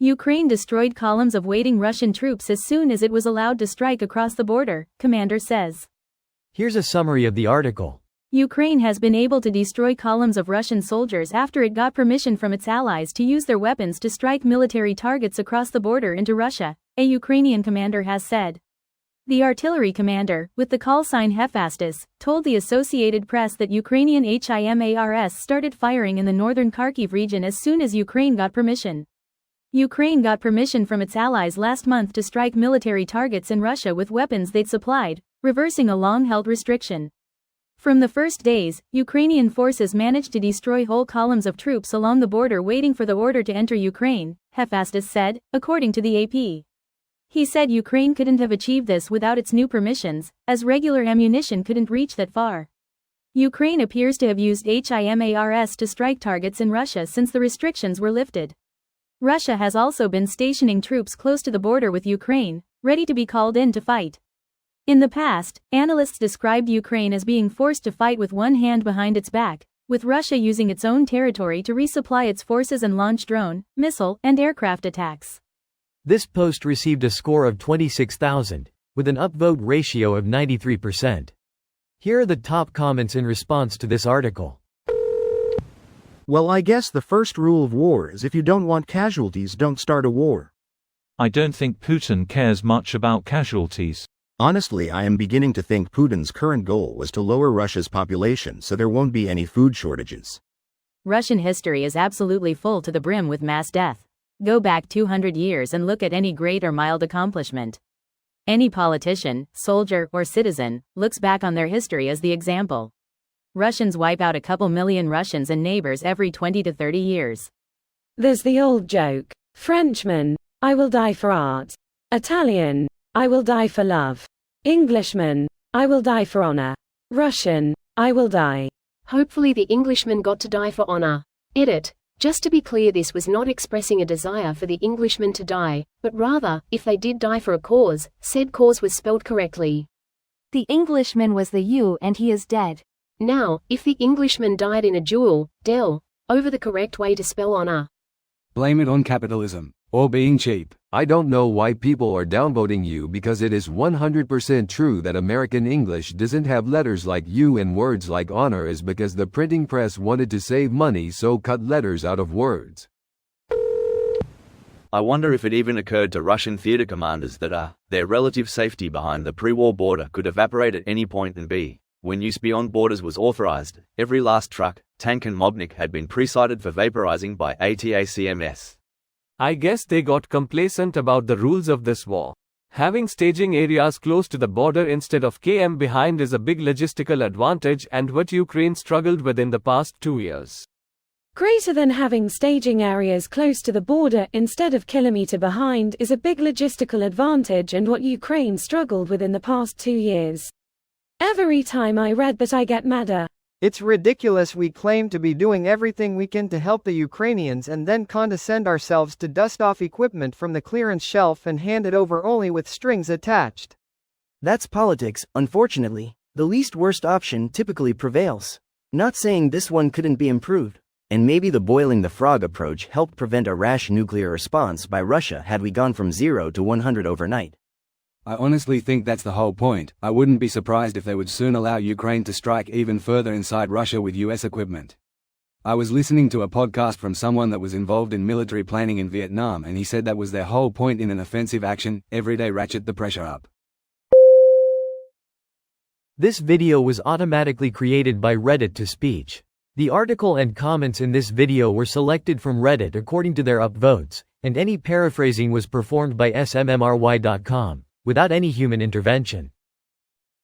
Ukraine destroyed columns of waiting Russian troops as soon as it was allowed to strike across the border, commander says. Here's a summary of the article. Ukraine has been able to destroy columns of Russian soldiers after it got permission from its allies to use their weapons to strike military targets across the border into Russia, a Ukrainian commander has said. The artillery commander, with the call sign Hephaestus, told the Associated Press that Ukrainian HIMARS started firing in the northern Kharkiv region as soon as Ukraine got permission. Ukraine got permission from its allies last month to strike military targets in Russia with weapons they'd supplied, reversing a long-held restriction. From the first days, Ukrainian forces managed to destroy whole columns of troops along the border waiting for the order to enter Ukraine, Hephaestus said, according to the AP. He said Ukraine couldn't have achieved this without its new permissions, as regular ammunition couldn't reach that far. Ukraine appears to have used HIMARS to strike targets in Russia since the restrictions were lifted. Russia has also been stationing troops close to the border with Ukraine, ready to be called in to fight. In the past, analysts described Ukraine as being forced to fight with one hand behind its back, with Russia using its own territory to resupply its forces and launch drone, missile, and aircraft attacks. This post received a score of 26,000, with an upvote ratio of 93%. Here are the top comments in response to this article. Well, I guess the first rule of war is if you don't want casualties, don't start a war. I don't think Putin cares much about casualties. Honestly, I am beginning to think Putin's current goal was to lower Russia's population so there won't be any food shortages. Russian history is absolutely full to the brim with mass death. Go back 200 years and look at any great or mild accomplishment. Any politician, soldier, or citizen looks back on their history as the example. Russians wipe out a couple million Russians and neighbors every 20 to 30 years. There's the old joke. Frenchman, I will die for art. Italian, I will die for love. Englishman, I will die for honor. Russian, I will die. Hopefully the Englishman got to die for honor. Edit. Just to be clear, this was not expressing a desire for the Englishman to die, but rather, if they did die for a cause, said cause was spelled correctly. The Englishman was the U and he is dead. Now, if the Englishman died in a duel, over the correct way to spell honor. Blame it on capitalism, or being cheap. I don't know why people are downvoting you, because it is 100% true that American English doesn't have letters like U and words like honor is because the printing press wanted to save money, so cut letters out of words. I wonder if it even occurred to Russian theater commanders that their relative safety behind the pre-war border could evaporate at any point and when use beyond borders was authorized, every last truck, tank and Mobnik had been pre-sighted for vaporizing by ATACMS. I guess they got complacent about the rules of this war. Having staging areas close to the border instead of KM behind is a big logistical advantage and what Ukraine struggled with in the past 2 years. Greater than having staging areas close to the border instead of kilometer behind is a big logistical advantage and what Ukraine struggled with in the past 2 years. Every time I read that I get madder. It's ridiculous we claim to be doing everything we can to help the Ukrainians and then condescend ourselves to dust off equipment from the clearance shelf and hand it over only with strings attached. That's politics, unfortunately. The least worst option typically prevails. Not saying this one couldn't be improved. And maybe the boiling the frog approach helped prevent a rash nuclear response by Russia had we gone from 0 to 100 overnight. I honestly think that's the whole point. I wouldn't be surprised if they would soon allow Ukraine to strike even further inside Russia with US equipment. I was listening to a podcast from someone that was involved in military planning in Vietnam and he said that was their whole point in an offensive action, every day ratchet the pressure up. This video was automatically created by Reddit to Speech. The article and comments in this video were selected from Reddit according to their upvotes, and any paraphrasing was performed by smmry.com, without any human intervention.